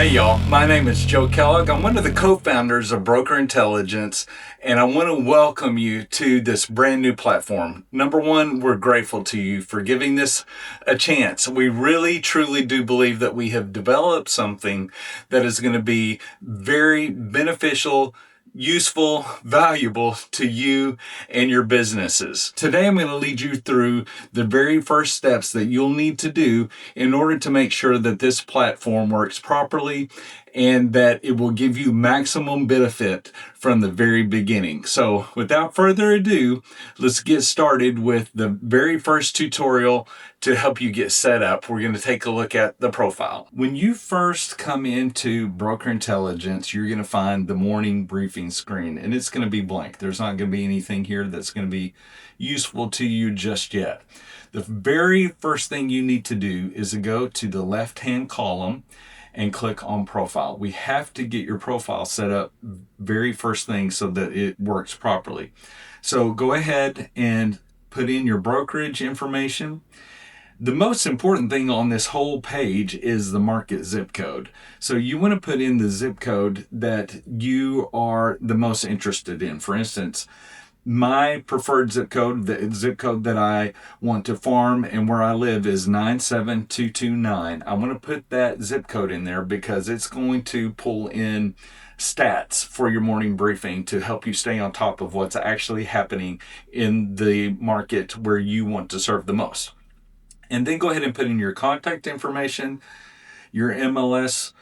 Hey y'all, my name is Joe Kellogg. I'm one of the co-founders of Broker Intelligence, and I want to welcome you to this brand new platform. Number one, we're grateful to you for giving this a chance. We really, truly do believe that we have developed something that is going to be very beneficial, useful, valuable to you and your businesses. Today, I'm going to lead you through the very first steps that you'll need to do in order to make sure that this platform works properly and that it will give you maximum benefit from the very beginning. So without further ado, let's get started with the very first tutorial to help you get set up. We're going to take a look at the profile. When you first come into Broker Intelligence, you're going to find the morning briefing screen, and it's going to be blank. There's not going to be anything here that's going to be useful to you just yet. The very first thing you need to do is to go to the left-hand column and click on profile. We have to get your profile set up very first thing so that it works properly. So go ahead and put in your brokerage information. The most important thing on this whole page is the market zip code. So you want to put in the zip code that you are the most interested in. For instance, my preferred zip code, the zip code that I want to farm and where I live is 97229. I want to put that zip code in there because it's going to pull in stats for your morning briefing to help you stay on top of what's actually happening in the market where you want to serve the most. And then go ahead and put in your contact information, your MLS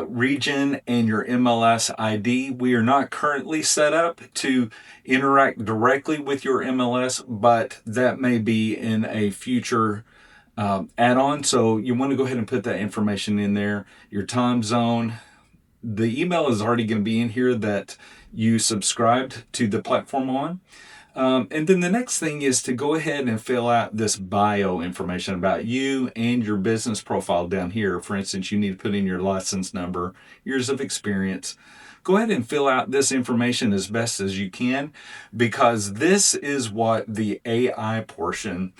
region, and your MLS ID. We are not currently set up to interact directly with your MLS, but that may be in a future add-on. So you want to go ahead and put that information in there. Your time zone. The email is already going to be in here that you subscribed to the platform on. And then the next thing is to go ahead and fill out this bio information about you and your business profile down here. For instance, you need to put in your license number, years of experience. Go ahead and fill out this information as best as you can, because this is what the AI portion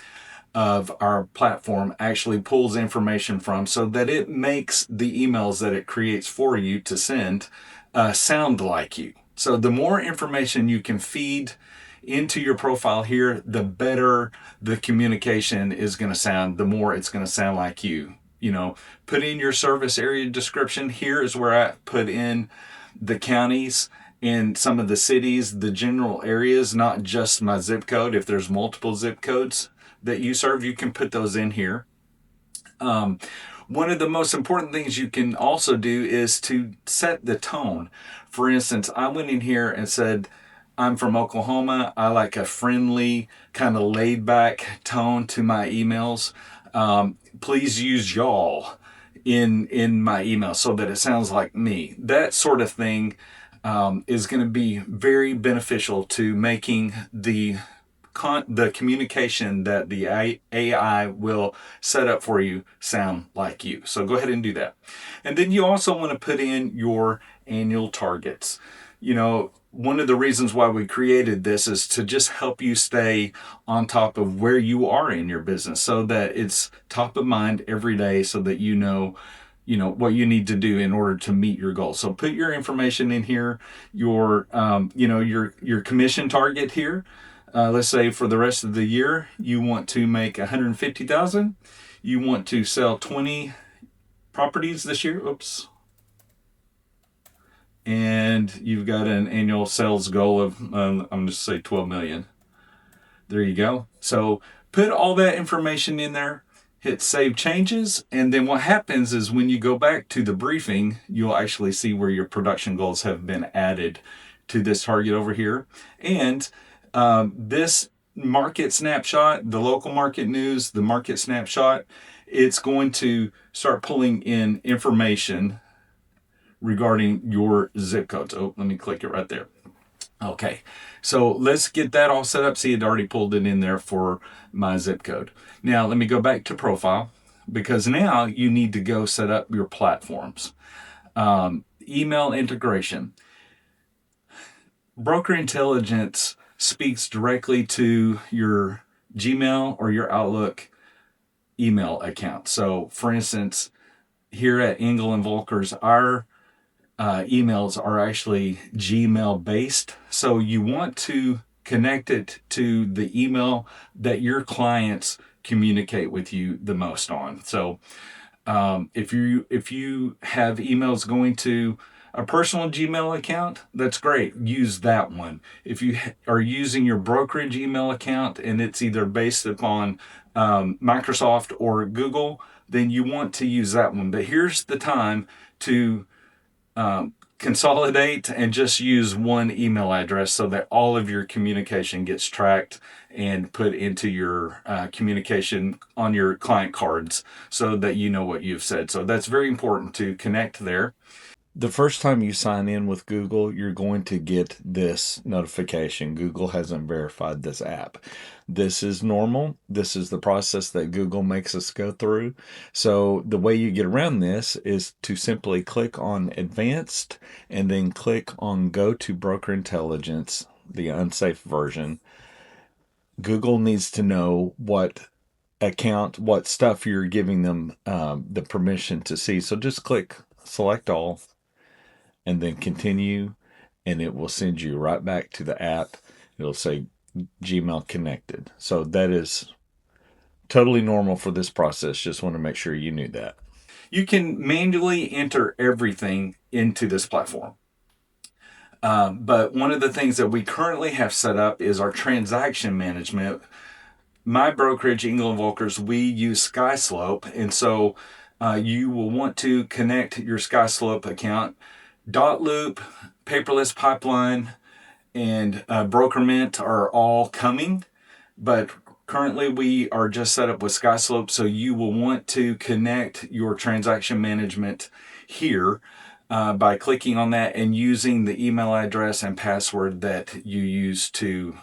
of our platform actually pulls information from, so that it makes the emails that it creates for you to send sound like you. So the more information you can feed into your profile here, the better the communication is going to sound, the more it's going to sound like you. You know, put in your service area description. Here is where I put in the counties and some of the cities, the general areas, not just my zip code. If there's multiple zip codes that you serve, you can put those in here. One of the most important things you can also do is to set the tone. For instance, I went in here and said, I'm from Oklahoma. I like a friendly, kind of laid back tone to my emails. Please use y'all in my email so that it sounds like me. That sort of thing is going to be very beneficial to making the communication that the AI will set up for you sound like you. So go ahead and do that. And then you also want to put in your annual targets. You know, one of the reasons why we created this is to just help you stay on top of where you are in your business, so that it's top of mind every day, so that you know what you need to do in order to meet your goals. So put your information in here, your commission target here. Let's say for the rest of the year, you want to make $150,000. You want to sell 20 properties this year. Oops. And you've got an annual sales goal of, I'm just say 12 million. There you go. So put all that information in there, hit save changes. And then what happens is when you go back to the briefing, you'll actually see where your production goals have been added to this target over here. And this market snapshot, the local market news, the market snapshot, it's going to start pulling in information regarding your zip codes. Oh, let me click it right there. Okay, so let's get that all set up. See, it already pulled it in there for my zip code. Now, let me go back to profile, because now you need to go set up your platforms. Email integration. Broker Intelligence speaks directly to your Gmail or your Outlook email account. So, for instance, here at Engel and Volkers, our emails are actually Gmail based. So you want to connect it to the email that your clients communicate with you the most on. So if you have emails going to a personal Gmail account, that's great. Use that one. If you are using your brokerage email account and it's either based upon Microsoft or Google, then you want to use that one. But here's the time to consolidate and just use one email address so that all of your communication gets tracked and put into your communication on your client cards so that you know what you've said. So that's very important to connect there. The first time you sign in with Google, you're going to get this notification. Google hasn't verified this app. This is normal. This is the process that Google makes us go through. So the way you get around this is to simply click on Advanced and then click on Go to Broker Intelligence, the unsafe version. Google needs to know what stuff you're giving them the permission to see. So just click Select All and then continue, and it will send you right back to the app. It'll say Gmail connected. So that is totally normal for this process. Just want to make sure you knew that. You can manually enter everything into this platform. But one of the things that we currently have set up is our transaction management. My brokerage, Engel and Volkers, we use SkySlope, and so you will want to connect your SkySlope account. Dotloop, Paperless Pipeline, and Brokerment are all coming, but currently we are just set up with SkySlope, so you will want to connect your transaction management here by clicking on that and using the email address and password that you use to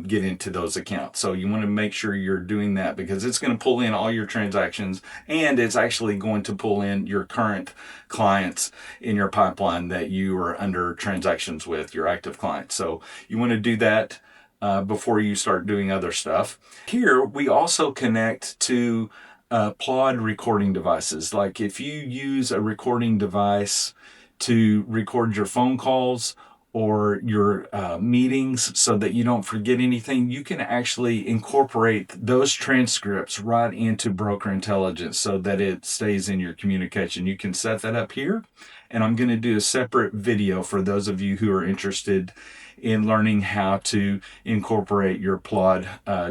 get into those accounts. So you want to make sure you're doing that because it's going to pull in all your transactions, and it's actually going to pull in your current clients in your pipeline that you are under transactions with, your active clients. So you want to do that before you start doing other stuff. Here we also connect to Plod recording devices. Like if you use a recording device to record your phone calls or your meetings so that you don't forget anything, you can actually incorporate those transcripts right into Broker Intelligence so that it stays in your communication. You can set that up here, and I'm going to do a separate video for those of you who are interested in learning how to incorporate your Plod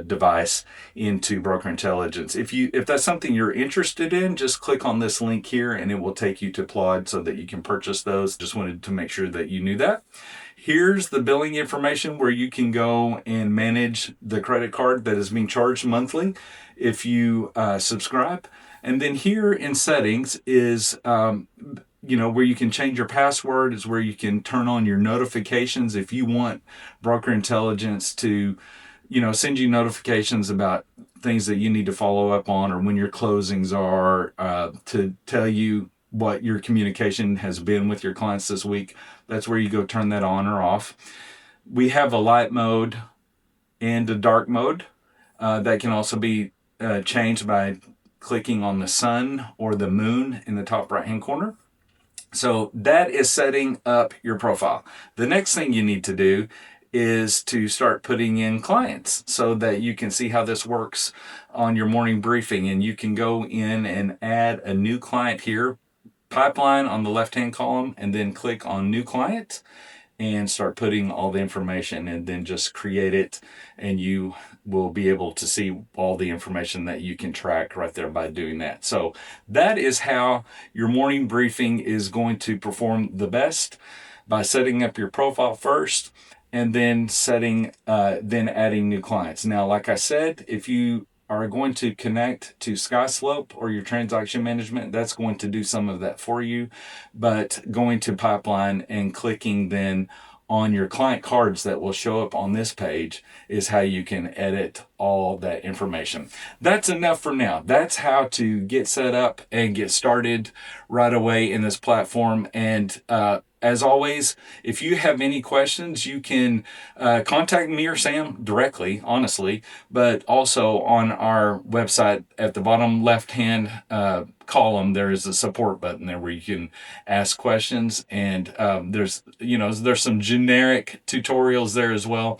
device into Broker Intelligence. If that's something you're interested in, just click on this link here and it will take you to Plod so that you can purchase those. Just wanted to make sure that you knew that. Here's the billing information where you can go and manage the credit card that is being charged monthly if you subscribe. And then here in settings is where you can change your password, is where you can turn on your notifications if you want Broker Intelligence to, send you notifications about things that you need to follow up on or when your closings are, to tell you what your communication has been with your clients this week. That's where you go turn that on or off. We have a light mode and a dark mode that can also be changed by clicking on the sun or the moon in the top right hand corner. So that is setting up your profile. The next thing you need to do is to start putting in clients so that you can see how this works on your morning briefing. And you can go in and add a new client here, pipeline on the left-hand column, and then click on new client and start putting all the information, and then just create it, and you will be able to see all the information that you can track right there by doing that. So that is how your morning briefing is going to perform the best, by setting up your profile first and then then adding new clients. Now, like I said, if you are going to connect to SkySlope or your transaction management, that's going to do some of that for you. But going to Pipeline and clicking then on your client cards that will show up on this page is how you can edit all that information. That's enough for now. That's how to get set up and get started right away in this platform. And as always, if you have any questions, you can contact me or Sam directly, honestly, but also on our website at the bottom left-hand column, there is a support button there where you can ask questions. And there's some generic tutorials there as well.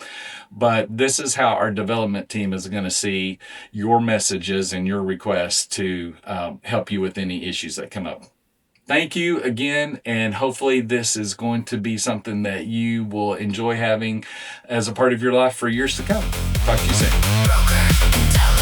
But this is how our development team is going to see your messages and your requests to help you with any issues that come up. Thank you again, and hopefully this is going to be something that you will enjoy having as a part of your life for years to come. Talk to you soon.